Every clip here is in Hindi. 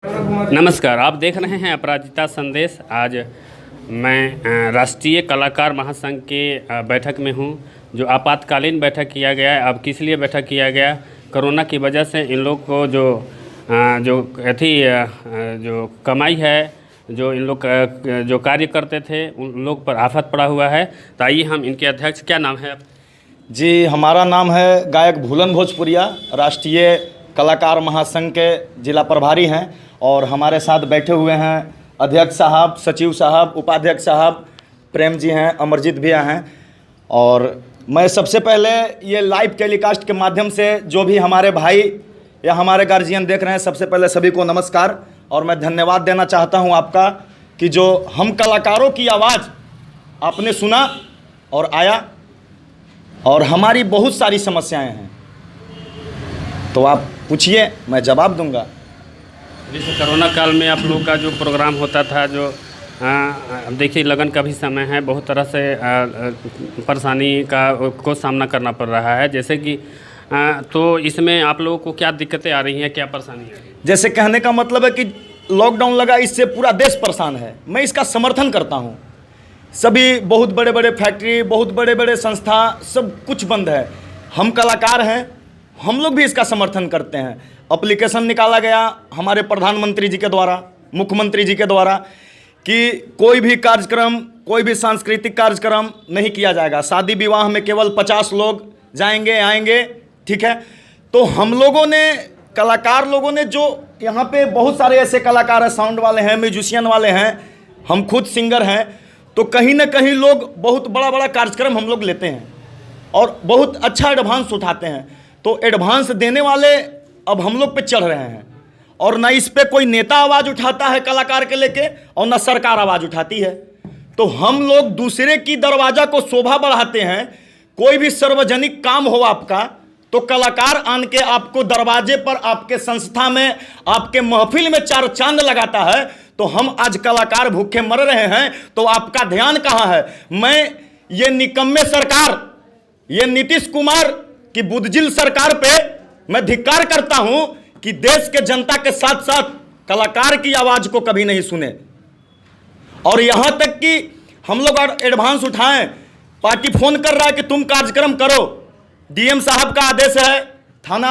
नमस्कार, आप देख रहे हैं अपराजिता संदेश। आज मैं राष्ट्रीय कलाकार महासंघ के बैठक में हूं, जो आपातकालीन बैठक किया गया है। अब किस लिए बैठक किया गया? कोरोना की वजह से इन लोग को जो कमाई है, जो इन लोग जो कार्य करते थे, उन लोग पर आफत पड़ा हुआ है। तो आइए हम इनके अध्यक्ष, क्या नाम है? जी, हमारा नाम है गायक भूलन भोजपुरिया, राष्ट्रीय कलाकार महासंघ के जिला प्रभारी हैं। और हमारे साथ बैठे हुए हैं अध्यक्ष साहब, सचिव साहब, उपाध्यक्ष साहब, प्रेम जी हैं, अमरजीत भैया हैं। और मैं सबसे पहले ये लाइव टेलीकास्ट के माध्यम से जो भी हमारे भाई या हमारे गार्जियन देख रहे हैं, सबसे पहले सभी को नमस्कार। और मैं धन्यवाद देना चाहता हूं आपका कि जो हम कलाकारों की आवाज़ आपने सुना और आया, और हमारी बहुत सारी समस्याएं हैं, तो आप पूछिए, मैं जवाब दूंगा। जैसे कोरोना काल में आप लोग का जो प्रोग्राम होता था, जो देखिए लगन का भी समय है, बहुत तरह से परेशानी को सामना करना पड़ रहा है। जैसे कि तो इसमें आप लोगों को क्या दिक्कतें आ रही हैं, क्या परेशानी है? जैसे कहने का मतलब है कि लॉकडाउन लगा, इससे पूरा देश परेशान है। मैं इसका समर्थन करता हूँ। सभी बहुत बड़े बड़े फैक्ट्री, बहुत बड़े बड़े संस्था, सब कुछ बंद है। हम कलाकार हैं, हम लोग भी इसका समर्थन करते हैं। एप्लीकेशन निकाला गया हमारे प्रधानमंत्री जी के द्वारा, मुख्यमंत्री जी के द्वारा, कि कोई भी कार्यक्रम, कोई भी सांस्कृतिक कार्यक्रम नहीं किया जाएगा। शादी विवाह में केवल 50 लोग जाएंगे आएंगे, ठीक है। तो हम लोगों ने, कलाकार लोगों ने, जो यहाँ पे बहुत सारे ऐसे कलाकार हैं, साउंड वाले हैं, म्यूजिशियन वाले हैं, हम खुद सिंगर हैं, तो कहीं ना कहीं लोग बहुत बड़ा बड़ा कार्यक्रम हम लोग लेते हैं और बहुत अच्छा एडवांस उठाते हैं। तो एडवांस देने वाले अब हम लोग पे चढ़ रहे हैं, और ना इस पे कोई नेता आवाज़ उठाता है कलाकार के लेके, और ना सरकार आवाज़ उठाती है। तो हम लोग दूसरे की दरवाजा को शोभा बढ़ाते हैं। कोई भी सार्वजनिक काम हो आपका, तो कलाकार आन के आपको दरवाजे पर, आपके संस्था में, आपके महफिल में चार चांद लगाता है। तो हम आज कलाकार भूखे मर रहे हैं, तो आपका ध्यान कहाँ है? मैं ये निकम्मे सरकार, ये नीतीश कुमार की बुदजिल सरकार पे मैं धिक्कार करता हूं कि देश के जनता के साथ साथ कलाकार की आवाज को कभी नहीं सुने। और यहां तक कि हम लोग एडवांस उठाएं, पार्टी फोन कर रहा है कि तुम कार्यक्रम करो, डीएम साहब का आदेश है, थाना,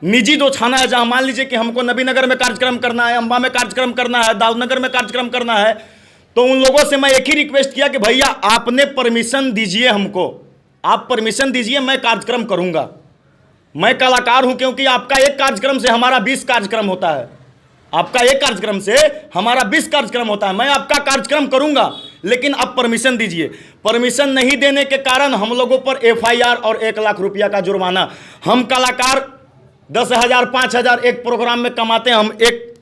निजी जो थाना है, जहां मान लीजिए कि हमको नबीनगर में कार्यक्रम करना है, अंबा में कार्यक्रम करना है, दाऊदनगर में कार्यक्रम करना है, तो उन लोगों से मैं एक ही रिक्वेस्ट किया कि भैया आपने परमिशन दीजिए, हमको आप परमिशन दीजिए, मैं कार्यक्रम करूंगा। मैं कलाकार हूं, क्योंकि आपका एक कार्यक्रम से हमारा 20 कार्यक्रम होता है, आपका एक कार्यक्रम से हमारा 20 कार्यक्रम होता है। मैं आपका कार्यक्रम करूंगा, लेकिन आप परमिशन दीजिए। परमिशन नहीं देने के कारण हम लोगों पर एफआईआर और 1 लाख रुपया का जुर्माना। हम कलाकार 10,000 5,000 एक प्रोग्राम में कमाते हैं, हम 1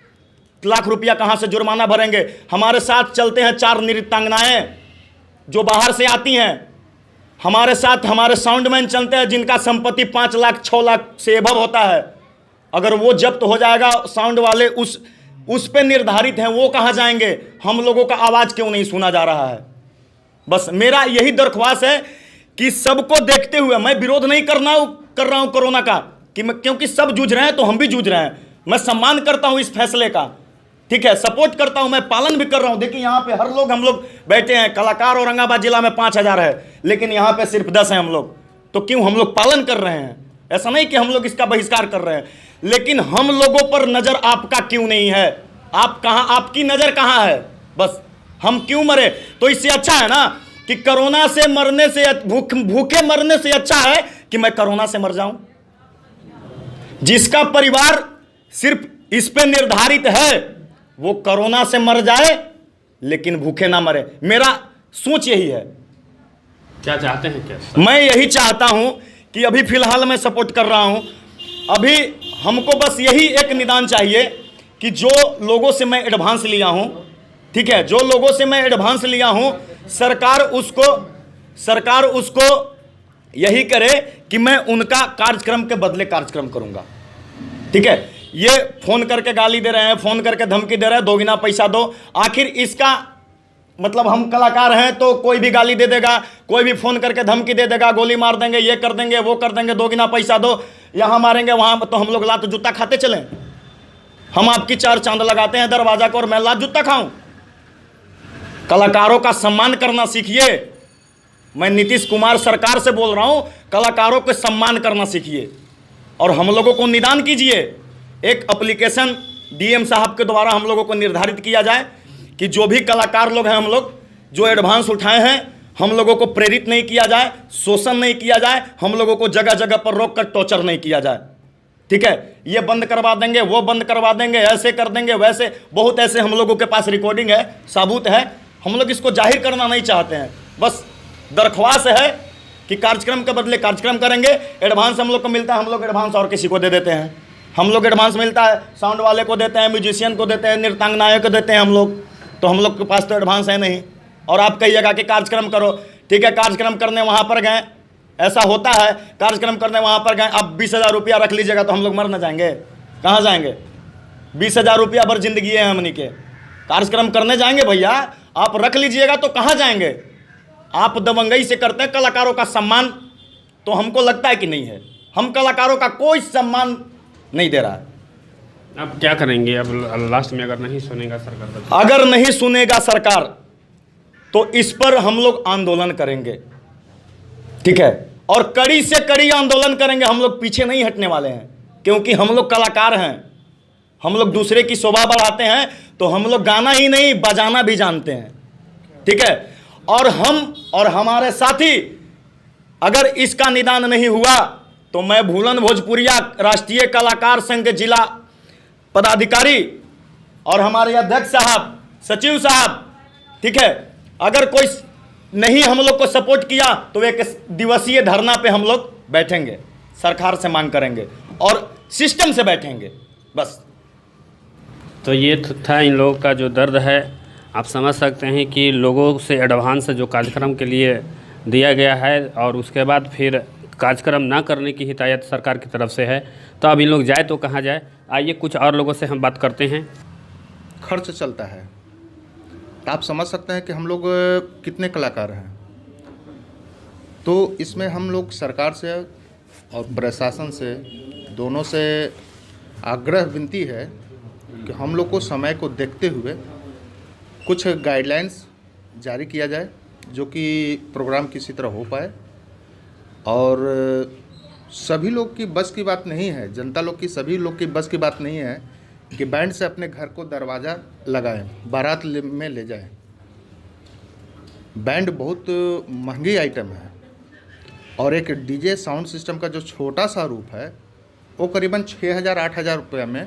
लाख रुपया कहां से जुर्माना भरेंगे? हमारे साथ चलते हैं 4 नृत्यांगनाएं जो बाहर से आती हैं, हमारे साथ हमारे साउंडमैन चलते हैं जिनका संपत्ति 5 लाख 6 लाख से एभव होता है। अगर वो जब्त हो जाएगा, साउंड वाले उस पे निर्धारित हैं, वो कहाँ जाएंगे? हम लोगों का आवाज़ क्यों नहीं सुना जा रहा है? बस मेरा यही दरख्वास्त है कि सबको देखते हुए, मैं विरोध नहीं कर रहा हूँ कोरोना का, क्योंकि सब जूझ रहे हैं तो हम भी जूझ रहे हैं। मैं सम्मान करता हूँ इस फैसले का, ठीक है, सपोर्ट करता हूं, मैं पालन भी कर रहा हूं। देखिए यहाँ पे हर लोग, हम लोग बैठे हैं, कलाकार औरंगाबाद जिला में 5,000 है, लेकिन यहाँ पे सिर्फ 10 हैं हम लोग। तो क्यों हम लोग पालन कर रहे हैं? ऐसा नहीं कि हम लोग इसका बहिष्कार कर रहे हैं, लेकिन हम लोगों पर नजर आपका क्यों नहीं है? आप कहाँ, आपकी नजर कहाँ है? बस हम क्यों मरे? तो इससे अच्छा है ना कि कोरोना से मरने से, भूखे मरने से अच्छा है कि मैं कोरोना से मर जाऊं। जिसका परिवार सिर्फ इस पे निर्धारित है वो कोरोना से मर जाए, लेकिन भूखे ना मरे। मेरा सोच यही है। क्या चाहते हैं? क्या मैं यही चाहता हूं कि अभी फिलहाल मैं सपोर्ट कर रहा हूं। अभी हमको बस यही एक निदान चाहिए कि जो लोगों से मैं एडवांस लिया हूं, ठीक है, जो लोगों से मैं एडवांस लिया हूं, सरकार उसको यही करे कि मैं उनका कार्यक्रम के बदले कार्यक्रम करूंगा, ठीक है। ये फोन करके गाली दे रहे हैं, फोन करके धमकी दे रहे हैं, दोगुना पैसा दो। आखिर इसका मतलब हम कलाकार हैं तो कोई भी गाली दे देगा, कोई भी फोन करके धमकी दे देगा, गोली मार देंगे, ये कर देंगे, वो कर देंगे, दोगुना पैसा दो, यहाँ मारेंगे, वहाँ, तो हम लोग लात जूता खाते चलें? हम आपकी 4 चांद लगाते हैं दरवाजा को और मैं लात जूता खाऊं? कलाकारों का सम्मान करना सीखिए। मैं नीतीश कुमार सरकार से बोल रहा हूं, कलाकारों को सम्मान करना सीखिए और हम लोगों को निदान कीजिए। एक एप्लीकेशन डीएम साहब के द्वारा हम लोगों को निर्धारित किया जाए कि जो भी कलाकार लोग हैं, हम लोग जो एडवांस उठाए हैं, हम लोगों को प्रेरित नहीं किया जाए, शोषण नहीं किया जाए, हम लोगों को जगह जगह पर रोक कर टॉर्चर नहीं किया जाए। ठीक है, ये बंद करवा देंगे, वो बंद करवा देंगे, ऐसे कर देंगे, वैसे बहुत ऐसे हम लोगों के पास रिकॉर्डिंग है, सबूत है। हम लोग इसको जाहिर करना नहीं चाहते हैं, बस दरख्वास्त है कि कार्यक्रम के बदले कार्यक्रम करेंगे। एडवांस हम लोग को मिलता है, हम लोग एडवांस और किसी को दे देते हैं। हम लोग एडवांस मिलता है, साउंड वाले को देते हैं, म्यूजिशियन को देते हैं, नृत्यांगनाओं को देते हैं हम लोग। तो हम लोग के पास तो एडवांस है नहीं। और आप कहिएगा कि कार्यक्रम करो, ठीक है, कार्यक्रम करने वहाँ पर गए, ऐसा होता है, कार्यक्रम करने वहाँ पर गए, अब 20,000 रुपया रख लीजिएगा तो हम लोग मर न जाएंगे? कहाँ जाएंगे? 20,000 रुपया भर जिंदगी है हमनी के। कार्यक्रम करने जाएंगे भैया, आप रख लीजिएगा तो कहाँ जाएंगे? आप दबंगई से करते हैं कलाकारों का सम्मान, तो हमको लगता है कि नहीं है। हम कलाकारों का कोई सम्मान नहीं दे रहा है। अब क्या करेंगे? अब लास्ट में अगर नहीं सुनेगा सरकार तो? अगर नहीं सुनेगा सरकार तो इस पर हम लोग आंदोलन करेंगे, ठीक है, और कड़ी से कड़ी आंदोलन करेंगे। हम लोग पीछे नहीं हटने वाले हैं, क्योंकि हम लोग कलाकार हैं। हम लोग दूसरे की शोभा बढ़ाते हैं, तो हम लोग गाना ही नहीं बजाना भी जानते हैं, ठीक है। और हम और हमारे साथी अगर इसका निदान नहीं हुआ तो मैं भूलन भोजपुरिया राष्ट्रीय कलाकार संघ के जिला पदाधिकारी और हमारे अध्यक्ष साहब, सचिव साहब, ठीक है, अगर कोई नहीं हम लोग को सपोर्ट किया तो एक दिवसीय धरना पे हम लोग बैठेंगे, सरकार से मांग करेंगे और सिस्टम से बैठेंगे, बस। तो ये था इन लोगों का जो दर्द है। आप समझ सकते हैं कि लोगों से एडवांस जो कार्यक्रम के लिए दिया गया है और उसके बाद फिर कार्यक्रम ना करने की हिदायत सरकार की तरफ से है। तो अब इन लोग जाए तो कहाँ जाए? आइए कुछ और लोगों से हम बात करते हैं। खर्च चलता है, तो आप समझ सकते हैं कि हम लोग कितने कलाकार हैं। तो इसमें हम लोग सरकार से और प्रशासन से दोनों से आग्रह विनती है कि हम लोग को समय को देखते हुए कुछ गाइडलाइंस जारी किया जाए, जो कि प्रोग्राम किसी तरह हो पाए। और सभी लोग की बस की बात नहीं है, जनता लोग की, सभी लोग की बस की बात नहीं है कि बैंड से अपने घर को दरवाज़ा लगाएं, बारात में ले जाएं। बैंड बहुत महंगी आइटम है और एक डीजे साउंड सिस्टम का जो छोटा सा रूप है वो करीबन 6,000-8,000 रुपये में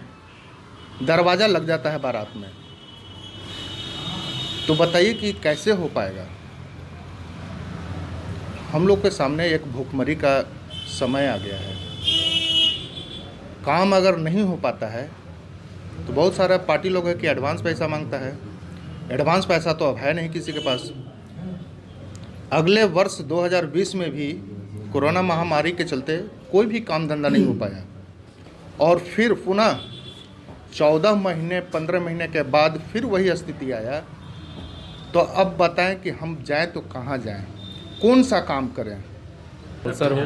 दरवाज़ा लग जाता है बारात में। तो बताइए कि कैसे हो पाएगा। हम लोग के सामने एक भूखमरी का समय आ गया है। काम अगर नहीं हो पाता है तो बहुत सारा पार्टी लोग है कि एडवांस पैसा मांगता है। एडवांस पैसा तो अब है नहीं किसी के पास। अगले वर्ष 2020 में भी कोरोना महामारी के चलते कोई भी काम धंधा नहीं हो पाया और फिर पुनः 14 महीने 15 महीने के बाद फिर वही स्थिति आया। तो अब बताएं कि हम जाएं तो कहाँ जाएं, कौन सा काम करें। अनाउंसर हूँ,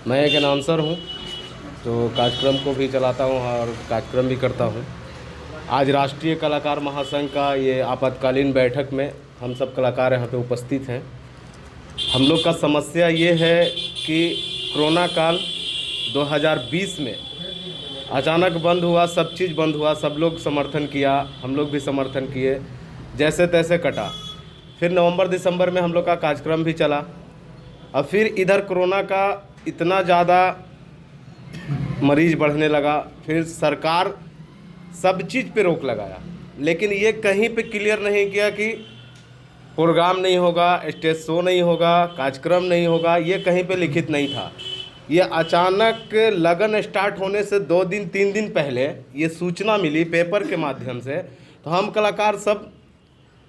मैं एक अनाउंसर हूँ, तो कार्यक्रम को भी चलाता हूँ और कार्यक्रम भी करता हूँ। आज राष्ट्रीय कलाकार महासंघ का ये आपातकालीन बैठक में हम सब कलाकार यहाँ पे उपस्थित हैं। हम लोग का समस्या ये है कि कोरोना काल 2020 में अचानक बंद हुआ, सब चीज़ बंद हुआ, सब लोग समर्थन किया, हम लोग भी समर्थन किए, जैसे तैसे कटा। फिर नवंबर दिसंबर में हम लोग का कार्यक्रम भी चला। अब फिर इधर कोरोना का इतना ज़्यादा मरीज बढ़ने लगा, फिर सरकार सब चीज़ पे रोक लगाया, लेकिन ये कहीं पे क्लियर नहीं किया कि प्रोग्राम नहीं होगा, स्टेज शो नहीं होगा, कार्यक्रम नहीं होगा, ये कहीं पे लिखित नहीं था। ये अचानक लगन स्टार्ट होने से 2 दिन 3 दिन पहले ये सूचना मिली पेपर के माध्यम से। तो हम कलाकार सब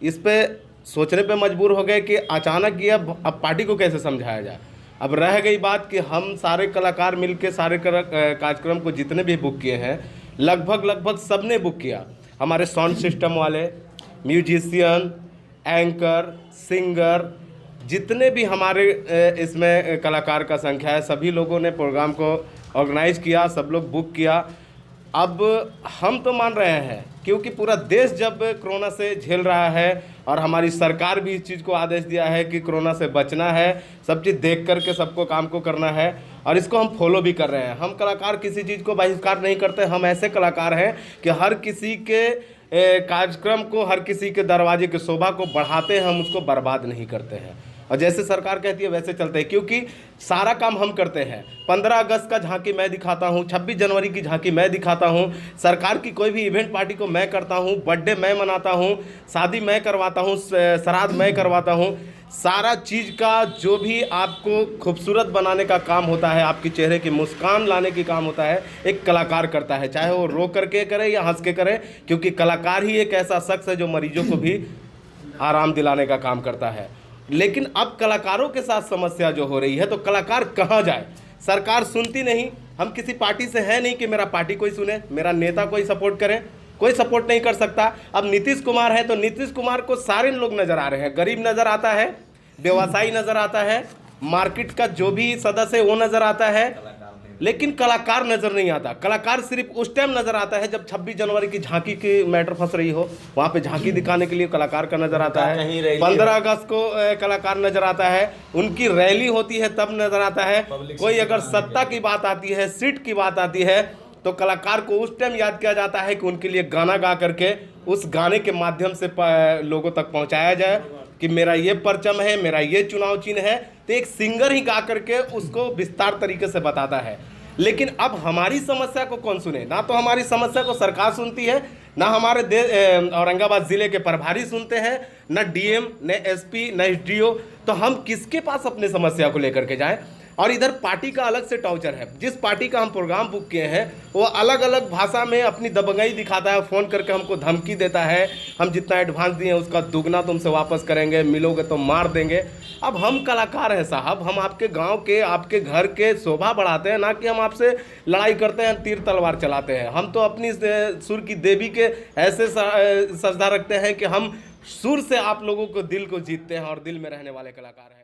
इस पे सोचने पे मजबूर हो गए कि अचानक ये अब पार्टी को कैसे समझाया जाए। अब रह गई बात कि हम सारे कलाकार मिलके सारे कार्यक्रम को जितने भी बुक किए हैं, लगभग सब ने बुक किया। हमारे साउंड सिस्टम वाले, म्यूजिशियन, एंकर, सिंगर, जितने भी हमारे इसमें कलाकार का संख्या है, सभी लोगों ने प्रोग्राम को ऑर्गेनाइज किया, सब लोग बुक किया। अब हम तो मान रहे हैं, क्योंकि पूरा देश जब कोरोना से झेल रहा है और हमारी सरकार भी इस चीज़ को आदेश दिया है कि कोरोना से बचना है, सब चीज़ देख करके सबको काम को करना है और इसको हम फॉलो भी कर रहे हैं। हम कलाकार किसी चीज़ को बहिष्कार नहीं करते। हम ऐसे कलाकार हैं कि हर किसी के कार्यक्रम को, हर किसी के दरवाजे की शोभा को बढ़ाते हैं, हम उसको बर्बाद नहीं करते हैं। और जैसे सरकार कहती है वैसे चलते हैं, क्योंकि सारा काम हम करते हैं। 15 अगस्त का झांकी मैं दिखाता हूँ, 26 जनवरी की झांकी मैं दिखाता हूँ, सरकार की कोई भी इवेंट पार्टी को मैं करता हूँ, बर्थडे मैं मनाता हूँ, शादी मैं करवाता हूँ, श्राद्ध मैं करवाता हूँ। सारा चीज़ का जो भी आपको खूबसूरत बनाने का काम होता है, आपके चेहरे की मुस्कान लाने की काम होता है, एक कलाकार करता है, चाहे वो रो करके करे या हंस के करे, क्योंकि कलाकार ही एक ऐसा शख्स है जो मरीजों को भी आराम दिलाने का काम करता है। लेकिन अब कलाकारों के साथ समस्या जो हो रही है, तो कलाकार कहाँ जाए? सरकार सुनती नहीं। हम किसी पार्टी से है नहीं कि मेरा पार्टी कोई सुने, मेरा नेता कोई सपोर्ट करे, कोई सपोर्ट नहीं कर सकता। अब नीतीश कुमार है तो नीतीश कुमार को सारे लोग नज़र आ रहे हैं, गरीब नज़र आता है, व्यवसायी नज़र आता है, मार्केट का जो भी सदस्य है वो नज़र आता है, लेकिन कलाकार नज़र नहीं आता। कलाकार सिर्फ उस टाइम नज़र आता है जब 26 जनवरी की झांकी की मैटर फंस रही हो, वहाँ पे झांकी दिखाने के लिए कलाकार का नज़र आता है। 15 अगस्त को कलाकार नज़र आता है, उनकी रैली होती है तब नज़र आता है। कोई अगर सत्ता की बात आती है, सीट की बात आती है, तो कलाकार को उस टाइम याद किया जाता है कि उनके लिए गाना गा करके उस गाने के माध्यम से लोगों तक पहुँचाया जाए कि मेरा ये परचम है, मेरा ये चुनाव चिन्ह है। तो एक सिंगर ही गा करके उसको विस्तार तरीके से बताता है। लेकिन अब हमारी समस्या को कौन सुने? ना तो हमारी समस्या को सरकार सुनती है, ना हमारे औरंगाबाद ज़िले के प्रभारी सुनते हैं, न डीएम, न एसपी, न एसडीओ। तो हम किसके पास अपनी समस्या को लेकर के जाएं? और इधर पार्टी का अलग से टॉर्चर है। जिस पार्टी का हम प्रोग्राम बुक किए हैं वो अलग अलग भाषा में अपनी दबंगई दिखाता है, फ़ोन करके हमको धमकी देता है, हम जितना एडवांस दिए उसका दुगना तुमसे वापस करेंगे, मिलोगे तो मार देंगे। अब हम कलाकार हैं साहब, हम आपके गांव के, आपके घर के शोभा बढ़ाते हैं, ना कि हम आपसे लड़ाई करते हैं, तीर तलवार चलाते हैं। हम तो अपनी सुर की देवी के ऐसे श्रद्धा रखते हैं कि हम सुर से आप लोगों को दिल को जीतते हैं और दिल में रहने वाले कलाकार हैं।